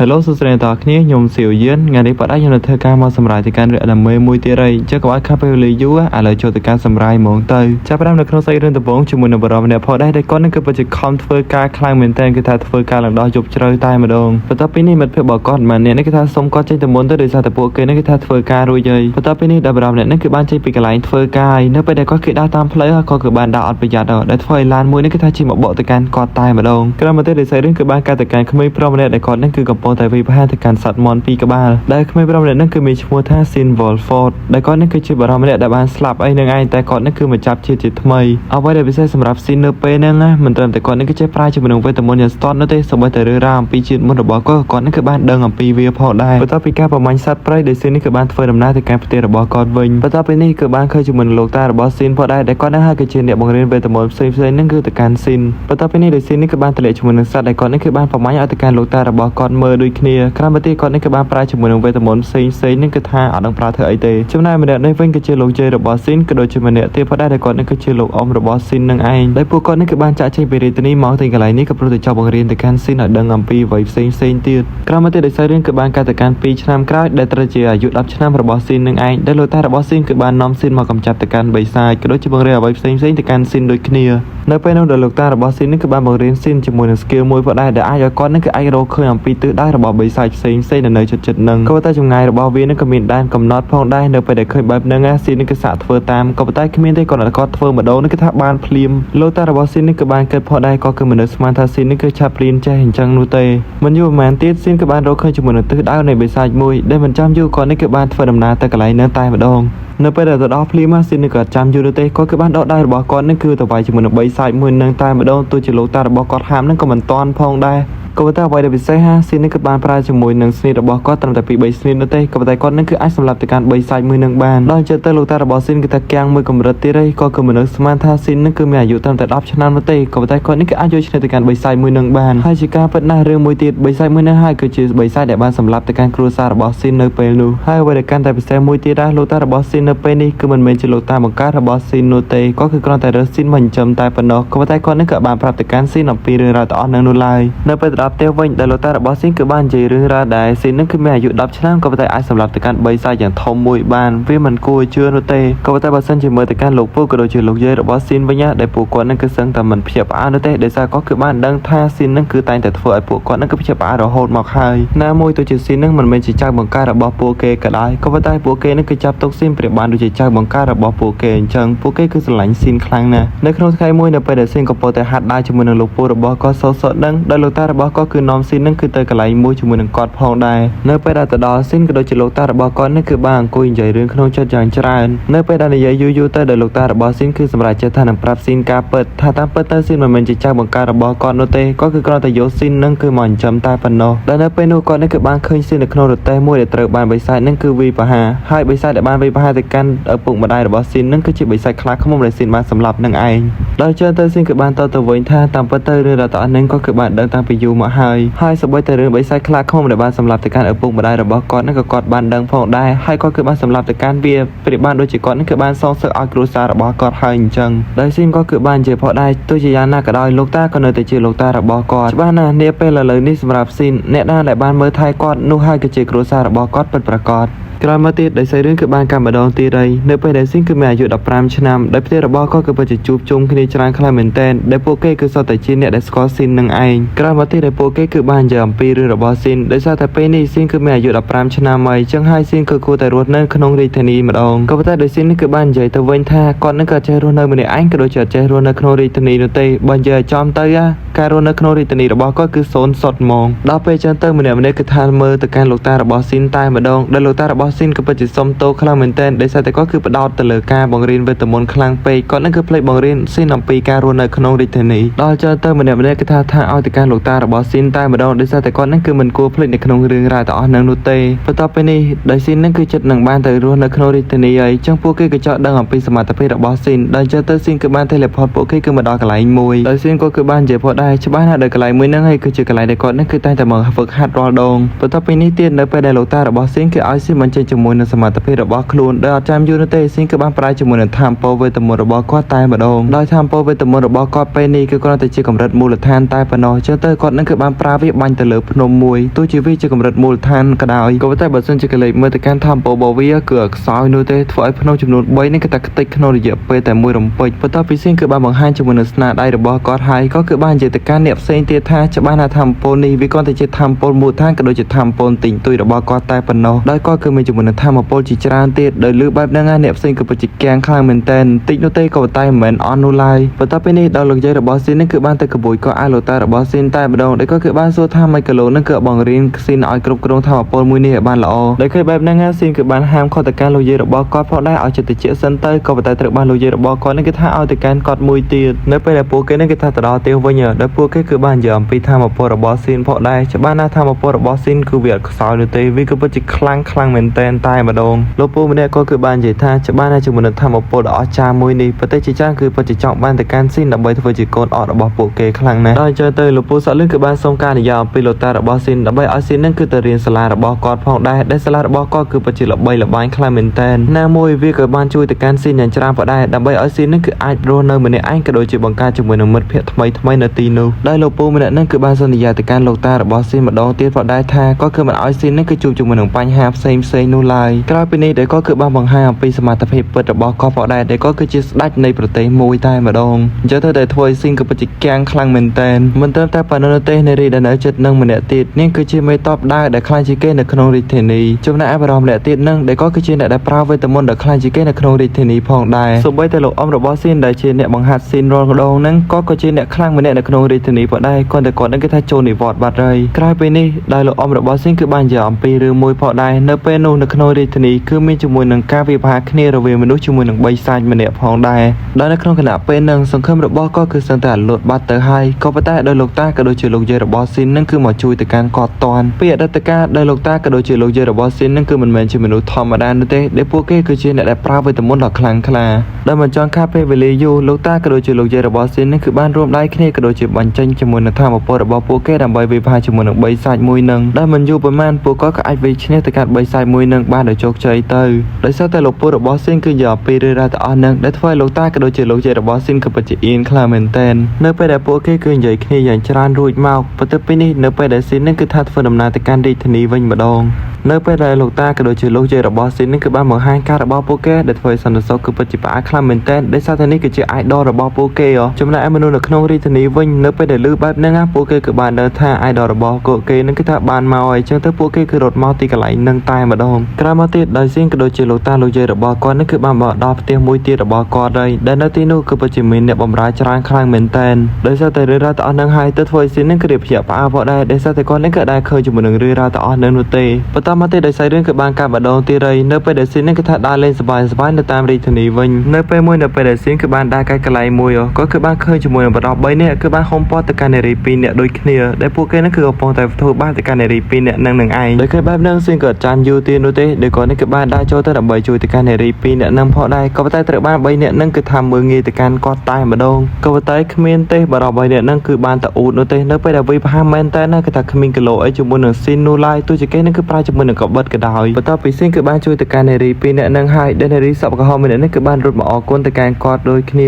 Hello សួស្តីអ្នកទាំងអស់គ្នាខ្ញុំសៀវយឿនថ្ងៃនេះបដិខ្ញុំនឹងធ្វើការមកសម្រាយទៅកាន់រឿងអនាម័យមួយទៀតហើយចុះកុំឲ្យខាត់ពេលវេលាយូរឥឡូវចូលទៅការសម្រាយហ្មងទៅចាប់ផ្ដើមនៅក្នុងសាច់រឿងដំបូងជាមួយនឹងបរិបទម្នាក់ផងដែរដែលគាត់នឹងគឺពិតជាខំធ្វើការខ្លាំងមែនទែនគឺថាធ្វើការឡើងដល់យប់ជ្រៅតែម្ដងបន្ទាប់ពីនេះមិត្តភ័ក្តិរបស់គាត់ម្នាក់នេះគឺថាសុំគាត់ចេញទៅមុនទៅដោយសារតែពួកគេនេះគឺថាធ្វើការរួចហើយបន្ទាប់ពីនេះដល់បរិបទម្នាក់នេះគឺបានចេញពីកន្លែងធ្វើការហើយនៅពេលដែលគាត់គេដើរតាមផ្លូវហើយគាត់គឺបានដើរអត់ប្រយ័ត្នដែលធ្វើឲ្យឡានមួយនេះគឺថាជិះមកបកទៅកាន់គាត់តែម្ដងក្រោយមកទៀតដោយសាររឿងគឺបានកាត់ទៅកាន់ក្មេងប្រុសម្នាក់ដែលគាត់នេះគឺកំពុងតែវិភាគទៅកាន់សត្វមន់ពីរក្បាលដែលក្មេងប្រុសម្នាក់នេះគឺមានឈ្មោះថា Sin Wolford ដែលគាត់នេះគឺជាបារម្ភម្នាក់ដែលបានស្លាប់អីនឹងឯងតែគាត់នេះគឺមកចាប់ជាថ្មីអ្វីដែលពិសេសសម្រាប់ Sin នៅពេលហ្នឹងណាមិនត្រឹមតែគាត់នេះគឺចេះប្រើជាមួយនឹងវេទមន្តយ៉ាងស្ទាត់នោះទេសូម្បីតែរឿងរ៉ាវអំពីជាតិមុនរបស់គាត់នេះគឺបានដឹងអំពីវាផងដែរបន្ទាប់ពីការប្រមាញ់សត្វព្រៃដែល Sin នេះគឺបានធ្វើដំណើរទៅកាន់ផ្ទះរបស់គាត់វិញបន្ទាប់ពីនេះគឺបានឃើញជាមួយនឹងលោកតារបស់ Sin ផងដែរដែលគាត់នេះហើយគឺជាអ្នកបង្រៀនវេទមន្តផ្សេងៗហ្នឹងគឺទៅកាន់ Sin បន្ទាប់ពីនេះដោយ Sin នេះគឺបានទម្លាក់ជាមួយនឹងសត្វដែលគាត់នេះគឺបានប្រមាញ់ឲ្យទៅកាន់លោកតារបស់គាត់មើលដូចគ្នាក្រោយមកទៀតគាត់នេះគឺបានប្រើជាមួយនឹងវេទមន្តផ្សេងៗនេះគឺថាអត់ដឹងប្រើធ្វើអីទេចំណែកម្នាក់នេះវិញគឺជាលោកយាយរបស់ Sin ក៏ដូចជាម្នាក់ទៀតផងដែរដែលគាត់នេះគឺជាលោកអ៊ំរបស់ Sin នឹងឯងដែលពួកគាត់នេះគឺបានចាក់ចេញពីរាជធានីមកទៅកន្លែងនេះក៏ព្រោះតែចង់បង្រៀនទៅកាន់ Sin ឲ្យដឹងអំពីអ្វីផ្សេងទៀតក្រោយមកទៀតដោយសាររឿងគឺបានកាត់ទៅកាន់2ឆ្នាំក្រោយដែលត្រូវជាអាយុ10ឆ្នាំរបស់ Sin នឹងឯងដែលលោកតារបស់ Sin គឺបាននាំ Sin មកកម្ចាត់ទៅកាន់បិសាចក៏ដូចជាបង្រៀនអ្វីផ្សេងទៅកាន់ Sin ដូចគ្នានៅពេលនោះដែលលោកតារបស់ Sin នេះគឺបានបង្រៀន Sin ជាមួយនឹង skill មួយផងដែរដែលអាចឲ្យគាត់នេះគឺអាចរកឃើញអំពីទិសដៅរបស់បិសាចផ្សេងនៅជិតនឹងក៏តែចម្ងាយរបស់វានឹងក៏មានដែនកំណត់ផងដែរនៅពេលដែលឃើញបែបហ្នឹង Sin នេះគឺសាកធ្វើតាមក៏ប៉ុន្តែគ្មានទេគាត់ធ្វើម្ដងនេះគឺថាបានភ្លាមលោកតារបស់ Sin នេះក៏បានគិតផងដែរក៏គឺមនុស្សស្មានថា Sin នេះគឺឆាប់ព្រានចេះអញ្ចឹងនោះទេមិនយូរប៉ុន្មានទៀត Sin ក៏បានរកឃើញជាមួយនឹងទិសដៅនៃបិសាចមួយដែលមិនចាំយូរគាត់នេះគឺបានធ្វើដំណើរទៅកន្លែងហ្នឹងតែម្ដងនៅពេលដែលទៅដល់ភ្លាម Sin នេះក៏ចាំយូរទេគាត់គឺបានដកដៃរបស់គាត់នេះគឺទៅវាយជាមួយនឹងបិសាចមួយនឹងតែម្ដងទោះជាលោកតារបស់គាត់ហាមនឹងក៏មិនតាន់ផងដែរក៏ប៉ុន្តែអ្វីដែលពិសេសSin នេះគឺបានប្រើជាមួយនឹងស្នេហ៍របស់គាត់ត្រឹមតែពី3ស្នេហ៍នោះទេក៏ប៉ុន្តែគាត់នឹងគឺអាចសម្លាប់ទៅកាន់3សាច់មួយនឹងបានដល់អញ្ចឹងទៅលោកតារបស់ Sin គឺថាកាំងមួយកម្រិតទៀតហើយក៏គឺមនុស្សស្មានថា Sin នឹងគឺមានអាយុត្រឹមតែ10ឆ្នាំនោះទេក៏ប៉ុន្តែគាត់នេះគឺអាចយកឈ្នះទៅកាន់3សាច់មួយនឹងបានហើយជាការពិតណាស់រឿងមួយទៀត3សាច់មួយនឹងហើយគឺជា3សាច់ដែលបានសម្លាប់ទៅកាន់គ្រួសាររបស់ Sin នៅពេលនោះហើយអ្វីដែលកាន់តែពិសេសមួយទៀតដែរលោកតារបស់ Sin នៅពេលនេះគឺមិនមែនជាលោកតាបង្កើតរបស់ Sin នោះទេក៏គឺគ្រាន់តែរើស Sin មកចិញ្ចឹមតែប៉ុណ្ណោះក៏ប៉ុន្តែគាត់នេះក៏បានប្រាប់ទៅកាន់ Sin អំពីរឿងរ៉ាវទាំងអស់ហ្នឹងនោះឡើយនៅពេលទៅដល់ផ្ទះវិញដែលលោកតារបស់ Sin គឺបាននិយាយរឿងរ៉ាវដែល Sin នឹងគឺមានអាយុ10ឆ្នាំក៏ប៉ុន្តែអាចសម្លាប់ទៅកាន់3សាច់យ៉ាងធំមួយបានវាមិនគួរជឿនោះទេក៏ប៉ុន្តែបើសិនជាមើលទៅកាន់លោកពូក៏ដូចជាលោកយាយរបស់ Sin វិញដែលពួកគាត់នឹងគឺសឹងតែមិនភ្ញាក់ផ្អើលនោះទេដោយសារគាត់គឺបានដឹងថា Sin នឹងគឺតែងតែធ្វើឲ្យពួកគាត់នឹងគឺភ្ញាក់ផ្អើលរហូតមកហើយណាមួយទៅជា Sin នឹងមិនមែនជាចៅបង្ការរបស់ពួកគេក៏ដោយក៏ប៉ុន្តែពួកគេនឹងគឺចាប់ទុក Sin ប្រៀបបានដូចជាចៅបង្ការរបស់ពួកគេអញ្ចឹងពួកគេគឺស្រឡាញ់ Sin ខ្លាំងណាស់នៅក្នុងថ្ងៃមួយនៅពេលដែល Sin កំពុងតែហាត់ដើរជាមួយនឹងលោកពូរបស់គាត់សតដឹងដែលលោកតារបស់គាត់គឺនាំ Sin នឹងគឺទៅកន្លែងមួយជាមួយនឹងគាត់ផងដែរនៅពេលដែលទៅដល់ Sin ក៏ដូចជាលោកតារបស់គាត់នេះគឺបានអង្គុយនិយាយរឿងក្នុងចិត្តយ៉ាងច្រើននៅពេលដែលនិយាយយូរទៅដែលលោកតារបស់ Sin គឺសម្រាប់ចិត្តថានឹងប្រាប់ Sin ការពិតថាតាមពិតទៅ Sin មិនមែនជាចៅបង្ការរបស់គាត់នោះទេគាត់គឺគ្រាន់តែយក Sin នឹងគឺមកចិញ្ចឹមតែប៉ុណ្ណោះដែលនៅពេលនោះគាត់នេះគឺបានឃើញ Sin នៅក្នុងរទេះមួយដែលត្រូវបានបិសាចនឹងគឺវាយប្រហារហើយបិសាចដែលបានវាយប្រហារទៅកាន់ឪពុកម្ដាយរបស់ Sin នឹងគឺជាបិសាចខ្លាឃ្មុំដែល Sin បានសម្លាប់នឹងឯងដល់ចឹងទៅ Sin គឺបានទៅវិញថាតាមពិតទៅរឿងរ៉ាវទាំងអស់នេះក៏គឺបានដឹងតាំងពីយូរមកហើយសូម្បីតែរឿងបិសាចខ្លាឃ្មុំដែលបានសម្លាប់ទៅកាន់ឪពុកម្ដាយរបស់គាត់នឹងក៏គាត់បានដឹងផងដែរហើយគាត់គឺបានសម្លាប់ទៅកាន់វាប្រៀបបានដូចជាគាត់នឹងគឺបានសងសឹកឲ្យគ្រួសាររបស់គាត់ហើយអញ្ចឹងដោយ Sin ក៏គឺបាននិយាយផងដែរទោះជាយ៉ាងណាក៏ដោយលោកតាក៏នៅតែជាលោកតារបស់គាត់ច្បាស់ណាស់នាពេលឥឡូវនេះសម្រាប់ Sin អ្នកណាដែលបានមើលថែគាត់នោះហើយគឺជាគ្រួសាររបស់គាត់ពិតប្រាកដក្រោយមកទៀតដោយសាររឿងគឺបានកាន់ម្ដងទៀតហើយនៅពេលដែល Sin គឺមានអាយុ15ឆ្នាំដោយផ្ទះរបស់គាត់គឺពិតជាជួបជុំគ្នាច្រើនខ្លាំងមែនទែនដែលពួកគេគឺសុទ្ធតែជាអ្នកដែលស្គាល់ Sin នឹងឯងក្រោយមកទៀតដែលពួកគេគឺបាននិយាយអំពីរឿងរបស់ Sin ដោយសារតែពេលនេះ Sin គឺមានអាយុ15ឆ្នាំហើយចឹងហើយ Sin គឺគួរតែរស់នៅក្នុងរាជធានីម្ដងក៏ប៉ុន្តែដោយ Sin នេះគឺបាននិយាយទៅវិញថាគាត់នឹងក៏ចេះរស់នៅម្នាក់ឯងក៏ដូចជាចេះរស់នៅក្នុងរាជធានីនោះទេបើនិយាយឲ្យចំទៅការរស់នៅក្នុងរាជធានីរបស់គាត់គឺសូន្យសុទ្ធហ្មងដល់ពេលចឹងទៅម្នាក់គឺថាមើលទៅកាន់លោកតារបស់ Sin តែម្ដងដែលលោកតារបស់ Sin ក៏ពិតជាសុំទោសខ្លាំងមែនទែនដោយសារតែគាត់គឺផ្ដោតទៅលើការបង្រៀនវេទមន្តខ្លាំងពេកគាត់នឹងគឺភ្លេចបង្រៀន Sin អំពីការរស់នៅក្នុងរាជធានីដល់ចឹងទៅម្នាក់គឺថាឲ្យទៅកាន់លោកតារបស់ Sin តែម្ដងដោយសារតែគាត់នឹងគឺមិនគួរភ្លេចនៅក្នុងរឿងរ៉ាវទាំងអស់ហ្នឹងនោះទេបន្ទាប់ពីនេះដោយ Sin នឹងគឺចិត្តនឹងបានទៅរស់នៅក្នុងរាជធានីហើយចឹងពួកគេក៏ចង់ដឹងអំពីសមត្ថភាពរបស់ Sin ដល់ចឹងទៅ Sin គឺបាន teleport ពួកគេគឺមកដល់កន្លែងមួយដោយ Sin ក៏គឺបាននិយាយផងដែរច្បាស់ណាស់ដល់កន្លែងមួយហ្នឹងហើយគឺជាកន្លែងដែលគាត់នឹងគឺតែងតែមកហ្វឹកហាត់រាល់ដងបន្ទាប់ពីនេះទៀតនៅពេលដែលលោកតារបស់ Sin គឺឲ្យ Sin បញ្ចេញ ជាមួយនឹងសមត្ថភាពរបស់ខ្លួនដោយអត់ចាំយូរនោះទេស៊ីនគឺបានប្រាយជាមួយនឹងធម្មពលវេទមន្តរបស់គាត់តែម្ដងដោយធម្មពលវេទមន្តរបស់គាត់ពេលនេះគឺគ្រាន់តែជាកម្រិតមូលដ្ឋានតែប៉ុណ្ណោះចឹងទៅគាត់នឹងគឺបានប្រើវាបាញ់ទៅលើភ្នំមួយទោះជាវាជាកម្រិតមូលដ្ឋានក៏ដោយក៏ប៉ុន្តែបើសិនជាកលេចមើលទៅកាន់ធម្មពលរបស់វាគឺខ្សោយនោះទេធ្វើឲ្យភ្នំចំនួន3នេះគឺតែខ្ទេចក្នុងរយៈពេលតែមួយរំពេចបន្ទាប់ពីស៊ីនគឺបានបង្ហាញជាមួយនឹងស្នាដៃរបស់គាត់ហើយក៏គឺបាននិយាយទៅកាន់អ្នកផ្សេងទៀតថាច្បាស់ណាស់ធម្មពលនេះវាគ្រាន់តែជាធម្មពលមូលដ្ឋានក៏ដូចជាធម្មពលទិញទុយរបស់គាត់តែប៉ុណ្ណោះដោយគាត់គឺមានជាមួយនឹងធម្មពលជាច្រើនទៀតដោយលើបែបហ្នឹងអ្នកផ្សេងគឺពិតជាកាំងខ្លាំងមែនតើតិចនោះទេក៏តែមិនមែនអន់នោះឡើយបន្ទាប់ពីនេះដល់លោកយាយរបស់ស៊ីននេះគឺបានទៅកបួយក៏អាឡូតារបស់ស៊ីនតែម្ដងដែលក៏គឺបានសួរថាម៉េចគីឡូនឹងគឺបង្រៀនស៊ីនឲ្យគ្រប់គ្រងធម្មពលមួយនេះឲ្យបានល្អដោយឃើញបែបហ្នឹងស៊ីនគឺបានហាមខុសទៅកាន់លោកយាយរបស់គាត់ផងដែរឲ្យចិត្តតិចសិនទៅក៏ប៉ុន្តែត្រូវបានលោកយាយរបស់គាត់នេះគឺថាឲ្យទៅកាន់គាត់មួយទៀតនៅពេលដែលពួកគេនេះគឺថាទៅដល់ទីវិញដោយពួកគេគឺបាននិយាយអំពីធម្មពលរបស់ស៊ីនផងដែរច្បាស់ណាស់ធម្មពលរបស់ស៊ីនគឺវាអត់ខ្សោយនោះទេវាគឺពិតជាខ្លាំងមែនតែម្ដងលោកពូម្នាក់ក៏គឺបាននិយាយថាច្បាស់ណាស់ជាមួយនឹងធម្មពលដ៏អស្ចារ្យមួយនេះប្រទេសជាច្រើនគឺពិតជាចង់បានទៅកាន់ស៊ីនដើម្បីធ្វើជាកូនអត់របស់ពួកគេខ្លាំងណាស់ដល់អញ្ចឹងទៅលោកពូសាក់លឿនគឺបានសូមការនិយាយអំពីលោកតារបស់ស៊ីនដើម្បីឲ្យស៊ីននឹងគឺទៅរៀនសាលារបស់គាត់ផងដែរដែលសាលារបស់គាត់គឺពិតជាល្បីល្បាញខ្លាំងមែនតែណាមួយវាក៏បានជួយទៅកាន់ស៊ីនយ៉ាងច្រើនផងដែរដើម្បីឲ្យស៊ីននឹងគឺអាចរស់នៅម្នាក់ឯងក៏ដូចជាបង្កើតជាមួយនឹងមិត្តភក្តិថ្មីនៅទីនោះដោយលោកពូម្នាក់នឹងគឺបានសន្យាទៅកាន់លោកតារបស់ស៊ីនម្ដងទៀតផងដែរថាក៏គឺមិនឲ្យស៊ីននឹងគឺជួបជាមួយនឹងបញ្ហាផ្សេងនោះឡើយក្រោយពីនេះដែលក៏គឺបានបង្ហាញអំពីសមត្ថភាពពិតរបស់គាត់ផងដែរដែលក៏គឺជាស្ដេចនៃប្រទេសមួយតែម្ដងអញ្ចឹងទៅតែធ្វើឲ្យស៊ីនក៏ពិតជាកាំងខ្លាំងមែនតែមិនត្រឹមតែប៉ុណ្ណោះទេនារីដែលនៅចិត្តនឹងម្នាក់ទៀតនាងគឺជាមេតបដាវដែលខ្លាំងជាងគេនៅក្នុងរាជធានីចំណែកឯបរិមម្នាក់ទៀតនឹងដែលក៏គឺជាអ្នកដែលប្រើវេទមន្តដ៏ខ្លាំងជាងគេនៅក្នុងរាជធានីផងដែរសូម្បីតែលោកអ៊ំរបស់ស៊ីនដែលជាអ្នកបង្ហាត់ស៊ីនរាល់ម្ដងហ្នឹងក៏ជាអ្នកខ្លាំងម្នាក់នៅក្នុងរាជធានីផងដែរគាត់នឹងគេថាចូលនិវត្តន៍បាត់ហើយក្រោយពីនេះដោយលោកអ៊ំរបស់ស៊ីនគឺបាននិយាយអំពីរឿងមួយផងដែរនៅពេលនោះនៅក្នុងរាជធានីគឺមានជាមួយនឹងការវិភាគគ្នារវាងមនុស្សជាមួយនឹងបីសាច់ម្នាក់ផងដែរដោយនៅក្នុងគណៈពេលហ្នឹងសង្ឃឹមរបស់គាត់គឺសឹងតែលូតបាត់ទៅហើយក៏ប៉ុន្តែដោយលោកតាក៏ដូចជាលោកយាយរបស់ស៊ីនហ្នឹងគឺមកជួយទៅកាន់គាត់តាន់ពីអតីតកាលដោយលោកតាក៏ដូចជាលោកយាយរបស់ស៊ីនហ្នឹងគឺមិនមែនជាមនុស្សធម្មតានោះទេដែលពួកគេគឺជាអ្នកដែលប្រើវេទមន្តដ៏ខ្លាំងក្លាដោយមិនចង់ខាតពេលវេលាយូរលោកតាក៏ដូចជាលោកយាយរបស់ស៊ីនហ្នឹងគឺបានរួមដៃគ្នាក៏ដូចជាបញ្ចេញជាមួយនឹងធម្មពលរបស់ពួកគេដើម្បីវិភាគជាមួយនឹងបីសាច់មួយហ្នឹងដែលមិនយូរប៉ុន្មានពួកគាត់ក៏អាចវិឈ្នះទៅកាន់បីសាច់មួយហ្នឹងបានដោយជោគជ័យទៅដោយសារតែលោកពូរបស់ស៊ីនគឺយកពីរឿងរ៉ាវទាំងអស់ហ្នឹងដែលធ្វើឲ្យលោកតាក៏ដូចជាលោកយាយរបស់ស៊ីនគឺពិតជាអៀនខ្លាំងមែនទែននៅពេលដែលពួកគេគឺនិយាយគ្នាយ៉ាងច្រើនរួចមកបន្ទាប់ពីនេះនៅពេលដែលស៊ីនហ្នឹងគឺថាធ្វើដំណើរទៅកាន់រាជធានីវិញម្ដងនៅពេលដែលលោកតាក៏ដូចជាលោកយាយរបស់ស៊ីនហ្នឹងគឺបានបង្ហាញការរបស់ពួកគេដែលធ្វើឲ្យសន្តិសុខគឺពិតជាផ្អែកខ្លាំងមែនទែនដោយសារតែនេះគឺជា idol របស់ពួកគេចំណែកឯមនុស្សនៅក្នុងរាជធានីវិញនៅពេលដែលឮបែបហ្នឹងពួកគេគឺបានដឹងថា idol របស់ពួកគេហ្នឹងគឺថាបានមកហើយអញ្ចឹងទៅពួកគេគឺរត់មកទីកន្លែងហ្នឹងតែម្ដងក្រោយមកទៀតដោយស៊ីនក៏ដូចជាលោកតាលោកយាយរបស់គាត់ហ្នឹងគឺបានមកដល់ផ្ទះមួយទៀតរបស់គាត់ហើយដែលនៅទីនោះគឺពិតជាមានអ្នកបម្រើច្រើនខ្លាំងមែនទែនដោយសារតែរឿងរ៉ាវទាំងអស់ហ្នឹងហើយទៅធ្វើឲ្យស៊ីនហ្នឹងគឺរៀបភ្ញាក់ផ្អើលផងដែរដោយសារតែគាត់ហ្នឹងក៏ដែរឃើញជាមួយនឹងរឿងរ៉ាវទាំងអស់ហ្នឹងនោះទេបន្តមកទៀតដោយសាររឿងគឺបានកាត់ម្ដងទៀតហើយនៅពេលដែលស៊ីនហ្នឹងគឺថាដើរលេងសប្បាយនៅតាមរាជធានីវិញនៅពេលមួយនៅពេលដែលស៊ីនគឺបានដើរកាត់កន្លែងមួយក៏គឺបានឃើញជាមួយនឹងបរិប3នាក់គឺបានហុំព័ទ្ធទៅកាន់នារី2នាក់ដូចគ្នាដែលពួកគេហ្នឹងគឺកំពុងតែធ្វើបាបទៅកាន់នារី2នាក់នឹងឯងដោយឃើញបែបហ្នឹងស៊ីនក៏អត់ចាំយូរទៀតនោះទេដោយគាត់នេះគឺបានដើរចូលទៅដើម្បីជួយទៅកាន់នារី2នាក់នឹងផងដែរក៏ប៉ុន្តែត្រូវបាន3នាក់នឹងគឺថាមើងងាយទៅកាន់គាត់តែម្ដងក៏ប៉ុន្តែគ្មានទេបរិប3នាក់នឹងគឺបានតអ៊ូតនោះទេនៅពេលដែលវិភាគមែនតែណាគឺថាគ្មានគីឡូអីជាមួយនឹងស៊ីននោះឡើយទោះជាគេនឹងគឺប្រើជាមួយនឹងកបិតក៏ដោយបន្ទាប់ពីស៊ីនគឺបានជួយទៅកាន់នារី2នាក់នឹងហើយដែលនារីសពកំហុសម្នាក់នេះគឺបានរត់មកអរគុណទៅកាន់គាត់ដូចគ្ន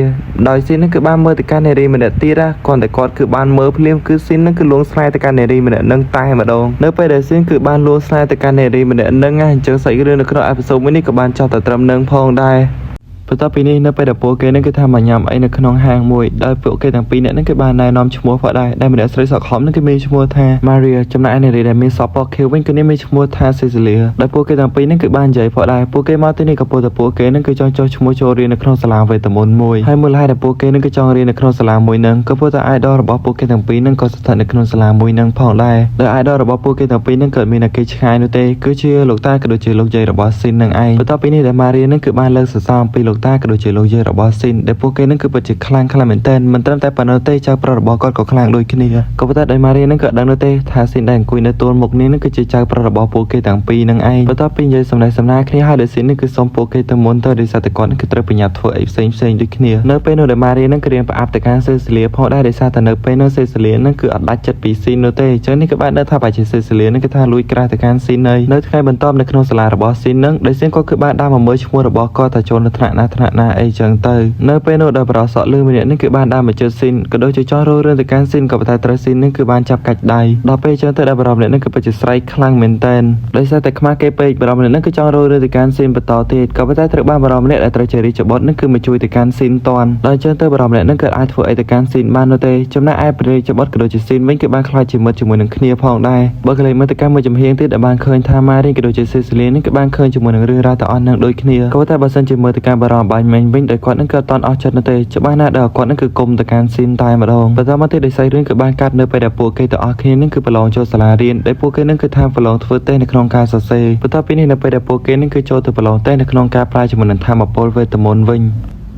ាដោយស៊ីននឹងគឺបានមើលទៅកាន់នារីម្នាក់ទៀតគាត់តែគាត់គឺបានមើលភ្លាមគឺស៊ីននឹងគឺលួងស្នេហ៍ទៅកាន់នារីម្នាក់នឹងតែម្ដងនៅពេលដែលស៊ីនគឺបានលួងស្នេហ៍ទៅកាន់នារីម្នាក់នឹងអញ្ចឹងសាច់រឿងនៅក្នុងអេពីសូតមួយនេះក៏បានចប់តែត្រឹមនឹងផងដែរបន្ទាប់ពីនេះនៅពេលដែលពួកគេនឹងគឺថាមកញ៉ាំអីនៅក្នុងហាងមួយដោយពួកគេទាំងពីរនាក់នឹងគឺបានណែនាំឈ្មោះផងដែរដែលម្នាក់ស្រីសក់ខំនឹងគឺមានឈ្មោះថា Maria ចំណែកឯនារីដែលមានសក់ពណ៌ខៀវវិញគឺមានឈ្មោះថា Cecilia ដែលពួកគេទាំងពីរនឹងគឺបាននិយាយផងដែរពួកគេមកទីនេះក៏ពោលតែពួកគេនឹងគឺចង់ចុះឈ្មោះចូលរៀននៅក្នុងសាលាវេទមន្តមួយហើយមូលហេតុដែលពួកគេនឹងគឺចង់រៀននៅក្នុងសាលាមួយនឹងក៏ព្រោះតែ idol របស់ពួកគេទាំងពីរនឹងក៏ស្ថិតនៅក្នុងសាលាមួយនឹងផងដែរដោយ idol របស់ពួកគេទាំងពីរនឹងក៏មានតែគេឆ្ងាយនោះទេគឺជាលោកតាក៏ដូចជាលោកយាយរបស់ស៊ីននឹងឯងបន្ទាប់ពីនេះដែល Maria នឹងគឺបានលើកសរសើរអំពីលោក លោកតាក៏ដូចជាលោកយាយរបស់ស៊ីនដែលពួកគេនឹងគឺពិតជាខ្លាំងមែនទែនមិនត្រឹមតែប៉ុណ្ណោះទេចៅប្រុសរបស់គាត់ក៏ខ្លាំងដូចគ្នាក៏ប៉ុន្តែដោយម៉ារីនឹងក៏ដឹងនោះទេថាស៊ីនដែលអង្គុយនៅទួលមុខនេះនឹងគឺជាចៅប្រុសរបស់ពួកគេទាំងពីរនឹងឯងបន្ទាប់ពីនិយាយសំណេះសំណាលគ្នាហើយដែលស៊ីននឹងគឺសុំពួកគេទៅមុនទៅដោយសារតែគាត់នឹងគឺត្រូវប្រញាប់ធ្វើអីផ្សេងដូចគ្នានៅពេលនោះដែលម៉ារីនឹងគឺរៀនប្រអាប់ទៅកាន់សេសាលីផងដែរដោយសារតែនៅពេលនោះសេសាលីនឹងគឺអត់ដាច់ចិត្តពីស៊ីននោះទេអញ្ចឹងនេះក៏បានដឹងថាប្រហែលជាសេសាលីនឹងគឺថាលួចក្រាស់ទៅកាន់ស៊ីននៅថ្ងៃបន្ទាប់នៅក្នុងសាលារបស់ស៊ីននឹងដែលស៊ីនគាត់គឺបានដើរមកមើលឈ្មោះរបស់គាត់ថាចូលនៅថ្នាក់ណាអីចឹងទៅនៅពេលនោះដែលប្រសក់លឺម្នាក់នេះគឺបានដើរមកជិតស៊ីនក៏ដូចជាចង់រករឿងទៅកាន់ស៊ីនក៏ប៉ុន្តែត្រូវស៊ីននឹងគឺបានចាប់កាច់ដៃដល់ពេលចឹងទៅដែលបរិបម្នាក់នេះគឺពិតជាស្រែកខ្លាំងមែនតើដោយសារតែខ្មាស់គេពេកបរិបម្នាក់នេះគឺចង់រករឿងទៅកាន់ស៊ីនបន្តទៀតក៏ប៉ុន្តែត្រូវបានបរិបម្នាក់ដែលត្រូវជារាជបុត្រនេះគឺមកជួយទៅកាន់ស៊ីនតាន់ដល់ចឹងទៅបរិបម្នាក់នេះគឺអាចធ្វើអីទៅកាន់ស៊ីនបាននោះទេចំណែកឯព្រះរាជបុត្រក៏ដូចជាស៊ីនវិញគឺបានខ្លាចជាមិត្តជាមួយនឹងគ្នាផងដែរបើកលេចមើលទៅកាន់មួយចំហៀងទៀតដែលបានឃើញថាម៉ារីក៏ដូចជាសេសាលីនេះគឺបានឃើញជាមួយនឹងរឿងរ៉ាវទាំងអស់នឹងដូចគ្នាក៏តែបើសិនជាមើលទៅកាន់បារម្ភបាញ់មិញវិញដែលគាត់នឹងក៏អត់អស់ចិត្តនោះទេច្បាស់ណាស់ដែលគាត់នឹងគឺគុំទៅកាន់ស៊ីនតែម្ដងបន្តមកទៀតដោយសាររឿងគឺបានកាត់នៅពេលដែលពួកគេទាំងអស់គ្នានឹងគឺប្រឡងចូលសាលារៀនដែលពួកគេនឹងគឺថាប្រឡងធ្វើតេស្តនៅក្នុងការសរសេរបន្ទាប់ពីនេះនៅពេលដែលពួកគេនឹងគឺចូលទៅប្រឡងតេស្តនៅក្នុងការប្រើជាមួយនឹងធម៌ពលវេទមន្តវិ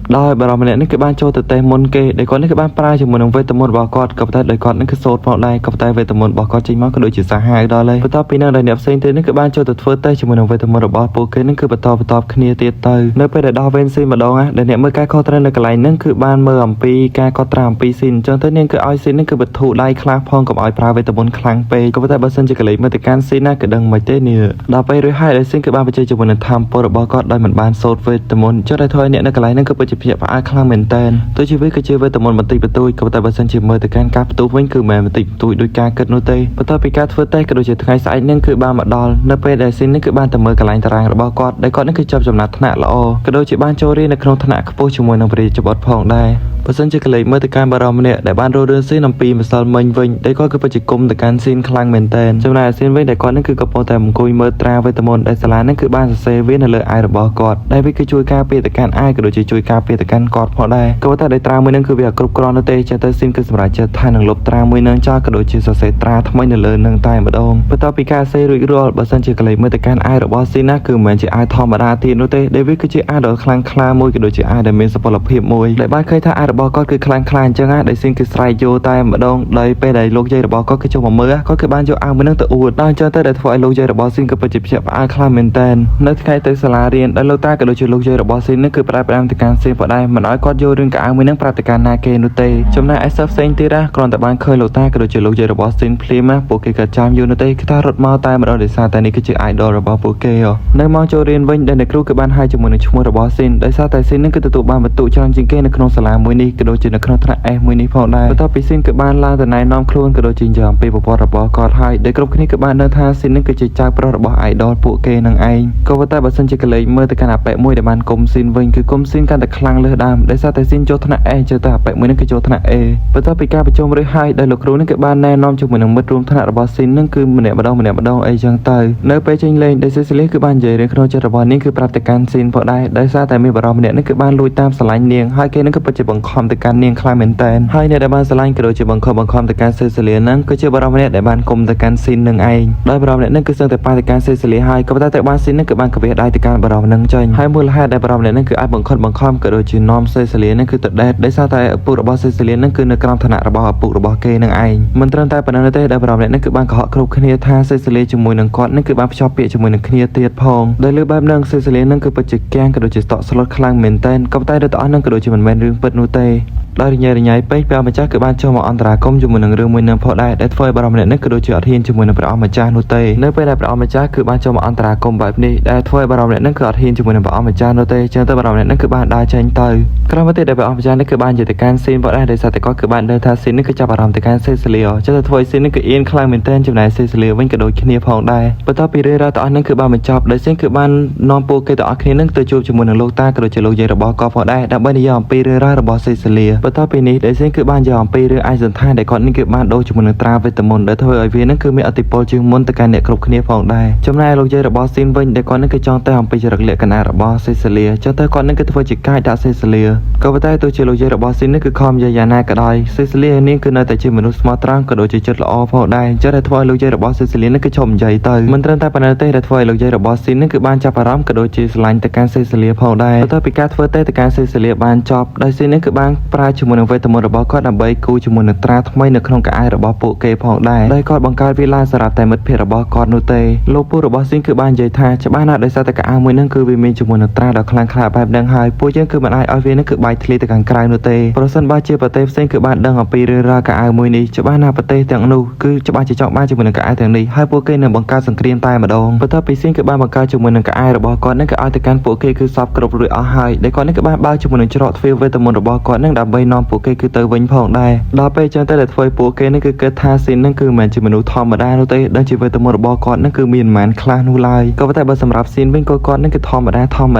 ញដោយបារម្ភម្នាក់នេះគឺបានចូលទៅតេស្តមុនគេដែលគាត់នេះគឺបានប្រើជាមួយនឹងវេទមន្តរបស់គាត់ក៏ប៉ុន្តែដោយគាត់នឹងគឺសូត្រផងដែរក៏ប៉ុន្តែវេទមន្តរបស់គាត់ចេញមកក៏ដូចជាសាហាវដល់ហើយបន្ទាប់ពីនោះដោយអ្នកផ្សេងទៀតនេះគឺបានចូលទៅធ្វើតេស្តជាមួយនឹងវេទមន្តរបស់ពួកគេនឹងគឺបន្តគ្នាទៀតទៅនៅពេលដែលដល់វេនស៊ីម្ដងដែលអ្នកមើលការខុសត្រូវនៅកន្លែងហ្នឹងគឺបានមើលអំពីការកត់ត្រាអំពីស៊ីនអញ្ចឹងទៅនាងគឺឲ្យស៊ីននេះគឺបធូរដៃខ្លះផងកុំឲ្យប្រើវេទមន្តខ្លាំងពេកក៏ប៉ុន្តែបើសិនជាកលេចមើលទៅកាន់ស៊ីនណាគឺដឹងមិនទេនេះដល់ពេលរួចហើយដែលស៊ីនគឺបានបញ្ជាជាមួយនឹងធម៌ពលរបស់គាត់ដោយមិនបានសូត្រវេទមន្តចុះតែធ្វើឲ្យអ្នកនៅកន្លែងហ្នឹងគឺពិតជាភ្ញាក់ផ្អើលខ្លាំងមែនតើទោះជាវាគឺជាវេទមន្តបន្តិចបន្តួចក៏តែបើសិនជាមើលទៅកាន់ការផ្ទុះវិញគឺមិនបន្តិចបន្តួចដោយការគិតនោះទេបន្ទាប់ពីការធ្វើតេស្តក៏ដូចជាថ្ងៃស្អែកនឹងគឺបានមកដល់នៅពេលដែលស៊ីននេះគឺបានទៅមើលកន្លែងតារាងរបស់គាត់ដែលគាត់នេះគឺចាប់ចំណាត់ថ្នាក់ល្អក៏ដូចជាបានចូលរៀននៅក្នុងថ្នាក់ខ្ពស់ជាមួយនឹងព្រះរាជបុត្រផងដែរបើសិនជាកលេចមើលទៅកាន់បារម្ភម្នាក់ដែលបានរស់រឿងស៊ីនអំពីម្សិលមិញវិញដែលគាត់គឺពិតជាគុំទៅកាន់ស៊ីនខ្លាំងមែនតើចំណែកស៊ីនវិញដែលគាត់នេះគឺកំពុងតែអង្គុយមើលត្រាវេទមន្តដែលសាលានេះគឺបានសរសេរវានៅលើអាយរបស់គាត់ដែលវាគឺជួយការពារទៅកាន់អាយក៏ដូចជាជួយការពារទៅកាន់គាត់ផងដែរក៏តែដោយត្រាមួយនឹងគឺវាអត់គ្រប់គ្រាន់នោះទេចេះទៅស៊ីនគឺសម្រាប់ចិត្តថានឹងលុបត្រាមួយនឹងចោលក៏ដូចជាសរសេរត្រាថ្មីនៅលើនឹងតែម្ដងបន្ទាប់ពីការសេរួចរាល់បើសិនជាកលេចមើលទៅកាន់អាយរបស់ស៊ីនណាគឺមិនមែនជាអាយធម្មតាទៀតនោះទេដែលវាគឺជាអាយដ៏ខ្លាំងក្លាមួយក៏ដូចជាអាយដែលមានសុពលភាពមួយដែលបានឃើញថាអាយរបស់គាត់គឺខ្លាំងអញ្ចឹងដែលស៊ីនគឺស្រែកយកតែម្ដងដោយពេលដែលលោកយាយរបស់គាត់គឺចុះមកមើលគាត់គឺបានយកអាវមួយនឹងទៅអួតដល់អញ្ចឹងទៅដែលធ្វើឲ្យលោកយាយរបស់ស៊ីនគឺពិតជាភ្ញាក់ផ្អើលខ្លាំងមែនតើនៅថ្ងៃទៅសាលារៀនដែលលោកតាក៏ដូចជាលោកយាយរបស់ស៊ីននេះគឺផ្ដាំទៅកាន់ស៊ីនផងដែរមិនឲ្យគាត់យករឿងកៅអៅមួយនឹងប្រាប់ទៅកាន់ណាគេនោះទេចំណែកឯសិស្សផ្សេងទៀតគ្រាន់តែបានឃើញលោកតាក៏ដូចជាលោកយាយរបស់ស៊ីនភ្លាមពួកគេក៏ចាំយូរនោះទេគឺថារត់មកតែម្ដងដោយសារតែនេះគឺជា idol របស់ពួកគេនៅមកចូលរៀនវិញដែលអ្នកគ្រូគឺបានហៅជាមួយនឹងឈ្មោះរបស់ស៊ីនដោយសារតែស៊ីននឹងគឺទទួលបានបន្ទុកច្រើនជាងគេនៅក្នុងសាលាមួយនេះក៏ដូចជានៅក្នុងថ្នាក់ S មួយនេះផងដែរបន្ទាប់ពីស៊ីនគឺបានឡើងទៅណែនាំខ្លួនក៏ដូចជានិយាយអំពីប្រវត្តិរបស់គាត់ហើយដែលគ្រប់គ្នាគឺបានដឹងថាស៊ីននឹងគឺជាចៅប្រុសរបស់ idol ពួកគេនឹងឯងក៏ប៉ុន្តែបើសិនជាកលេចមើលទៅកាន់អាប៉ែមួយដែលបានគុំស៊ីនវិញគឺគុំស៊ីនកាន់តែខ្លាំងលើសដើមដោយសារតែស៊ីនចូលថ្នាក់ S ជឿតែអាប៉ែមួយនឹងគឺចូលថ្នាក់ A បន្ទាប់ពីការប្រជុំរួចហើយដែលលោកគ្រូនឹងគឺបានណែនាំជាមួយនឹងមិត្តរួមថ្នាក់របស់ស៊ីននឹងគឺម្នាក់ម្ដងអីចឹងទៅនៅពេលចេញលេងដែលសេសាលីគឺបាននិយាយរឿងក្នុងចិត្តរបស់នាងគឺប្រាប់ទៅកាន់ស៊ីនផងដែរដោយសារតែមានបារម្ភម្នាក់នេះគឺបានលួចតាមស្រឡាញ់នាងហើយគេនឹងគឺពិតជាបង្ខំទៅកាន់នាងខ្លាំងមែនតើហើយអ្នកដែលបានស្រឡាញ់ក៏ដូចជាបង្ខំទៅកាន់សេសាលីហ្នឹងគឺជាបារម្ភម្នាក់ដែលបានគុំទៅកាន់ស៊ីននឹងឯងដោយបារម្ភម្នាក់នេះគឺសឹងតែប៉ះទៅកាន់សេសាលីហើយក៏ប៉ុន្តែបានស៊ីននឹងគឺបានកាវះដៃទៅកាន់បារម្ភនឹងចេញហើយមូលហេតុដែលបារម្ភម្នាក់នេះគឺអាចបង្ខំក៏ដូចជានាំសេសាលីនឹងគឺទៅដេតដោយសារតែឪពុករបស់សេសាលីនឹងគឺនៅក្រោមឋានៈរបស់ឪពុករបស់គេនឹងឯងមិនត្រឹមតែប៉ុណ្ណឹងទេដែលបារម្ភម្នាក់នេះគឺបានកុហកគ្រប់គ្នាថាសេសាលីជាមួយនឹងគាត់នឹងគឺបានភ្ជាប់ពាក្យជាមួយនឹងគ្នាទៀតផងដោយលើបែបហ្នឹងសេសាលីនឹងគឺពិតជាគាំងក៏ដូចជាស្តក់ស្លុតខ្លាំងមែនតើក៏តែដល់ទាំងអស់នឹងក៏ដូចជាមិនមែនរឿងពិតនោះទេដោយរញ៉ៃពេកព្រះម្ចាស់គឺបានចុះមកអន្តរាគមជាមួយនឹងរឿងមួយនឹងផងដែរដែលធ្វើឲ្យបារម្ភម្នាក់នេះក៏ដូចជាអត់ហ៊ានជាមួយនឹងព្រះអង្គម្ចាស់នោះទេនៅពេលដែលព្រះអង្គម្ចាស់គឺបានចុះមកអន្តរាគមបែបនេះដែលធ្វើឲ្យបារម្ភម្នាក់នេះគឺអត់ហ៊ានជាមួយនឹងព្រះអង្គម្ចាស់នោះទេចឹងទៅបារម្ភម្នាក់នេះគឺបានដើរចេញទៅក្រោយមកទៀតដែលព្រះអង្គម្ចាស់នេះគឺបាននិយាយទៅកាន់ស៊ីនផងដែរដោយសារតែគាត់គឺបានដឹងថាស៊ីននេះគឺចាប់អារម្មណ៍ទៅកាន់សេសាលីចឹងទៅធ្វើឲ្យស៊ីននេះគឺអៀនខ្លាំងមែនទែនចំណែកសេសាលីវិញក៏ដូចគ្នាផងដែរបន្ទាប់ពីរឿងរ៉ាវទាំងអស់នេះគឺបានបញ្ចប់ដោយស៊ីនគឺបាននាំពួកគេទាំងអស់គ្នានឹងទៅជួបជាមួយនឹងលោកតាក៏ដូចជាលោកយាយរបស់គាត់ផងដែរដើម្បីនិយាយអំពីរឿងរ៉ាវរបស់សេសាលី បន្ទាប់ពីនេះដែលសេនគឺបានយកអំពីរឿងឯកសន្តានដែលគាត់នេះគឺបានដូរជាមួយនឹងត្រាវេទមន្តដែលធ្វើឲ្យវានឹងគឺមានអតិពលជាងមុនទៅកាន់អ្នកគ្រប់គ្នាផងដែរចំណែកលោកយាយរបស់ស៊ីនវិញដែលគាត់នឹងគឺចង់ទៅអំពីចរិតលក្ខណៈរបស់សេសាលីចង់ទៅគាត់នឹងគឺធ្វើជាកាយដាក់សេសាលីក៏ប៉ុន្តែទោះជាលោកយាយរបស់ស៊ីននេះគឺខំយាយយ៉ាងណាក៏ដោយសេសាលីនាងគឺនៅតែជាមនុស្សស្មោះត្រង់ក៏ដូចជាចិត្តល្អផងដែរចិត្តដែលធ្វើឲ្យលោកយាយរបស់សេសាលីនេះគឺឈប់និយាយទៅមិនត្រឹមតែប៉ុណ្ណឹងទេដែលធ្វើឲ្យលោកយាយរបស់ស៊ីននេះគឺបានចាប់អារម្មណ៍ក៏ដូចជាស្រឡាញ់ទៅកាន់សេសាលីផងដែរបន្ទាប់ពីការធ្វើតេស្តទៅកាន់សេសាលីបានចប់ដោយស៊ីននេះគឺបានប្រើជាមួយនឹងវេទមន្តរបស់គាត់ដើម្បីគូជាមួយនឹងត្រាថ្មីនៅក្នុងកៅអៅរបស់ពួកគេផងដែរដោយគាត់បង្កើតវាឡើងសម្រាប់តែមិត្តភ័ក្តិរបស់គាត់នោះទេលោកពូរបស់ស៊ីនគឺបាននិយាយថាច្បាស់ណាស់ដោយសារតែកៅអៅមួយហ្នឹងគឺវាមានជាមួយនឹងត្រាដ៏ខ្លាំងក្លាបែបហ្នឹងហើយពួកយើងគឺមិនអាចឲ្យវានឹងគឺបែកធ្លាយទៅខាងក្រៅនោះទេប្រសិនបើជាប្រទេសផ្សេងគឺបានដឹងអំពីរឿងរ៉ាវកៅអៅមួយនេះច្បាស់ណាស់ប្រទេសទាំងនោះគឺច្បាស់ជាចង់បានជាមួយនឹងកៅអៅទាំងនេះហើយពួកគេនឹងបង្កើតសង្គ្រាមតែម្ដងបន្ទាប់ពីស៊ីនគឺបានបង្កើតជាមួយនឹងកៅអៅរបស់គាត់នឹងគឺឲ្យទៅកាន់ពួកគេគឺសពគ្រប់រួចអស់ហើយដែលគាត់នឹងគឺបានបើកជាមួយនឹងច្រកទ្វារវេទមន្តរបស់គាត់នឹងដើម្បីនាំពួកគេគឺទៅវិញផងដែរដល់ពេលចឹងទៅដែលធ្វើឲ្យពួកគេនឹងគឺគិតថាស៊ីននឹងគឺមិនជាមនុស្សធម្មតានោះទេដែលជាវេទមន្តរបស់គាត់នឹងគឺមានមិនមែនខ្លះនោះឡើយក៏ប៉ុន្តែបើសម្រាប់ស៊ីនវិញគាត់នឹងគឺធម្ម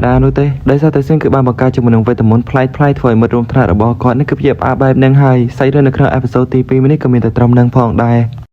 តានោះទេដោយសារតែស៊ីនគឺបានបង្កើតជាមួយនឹងវេទមន្តប្លែកៗធ្វើឲ្យមិត្តរួមថ្នាក់របស់គាត់នឹងគឺព្យាបាលបែបហ្នឹងហើយសាច់រឿងនៅក្នុងអេពីសូតទី2នេះក៏មានតែត្រឹមហ្នឹងផងដែរ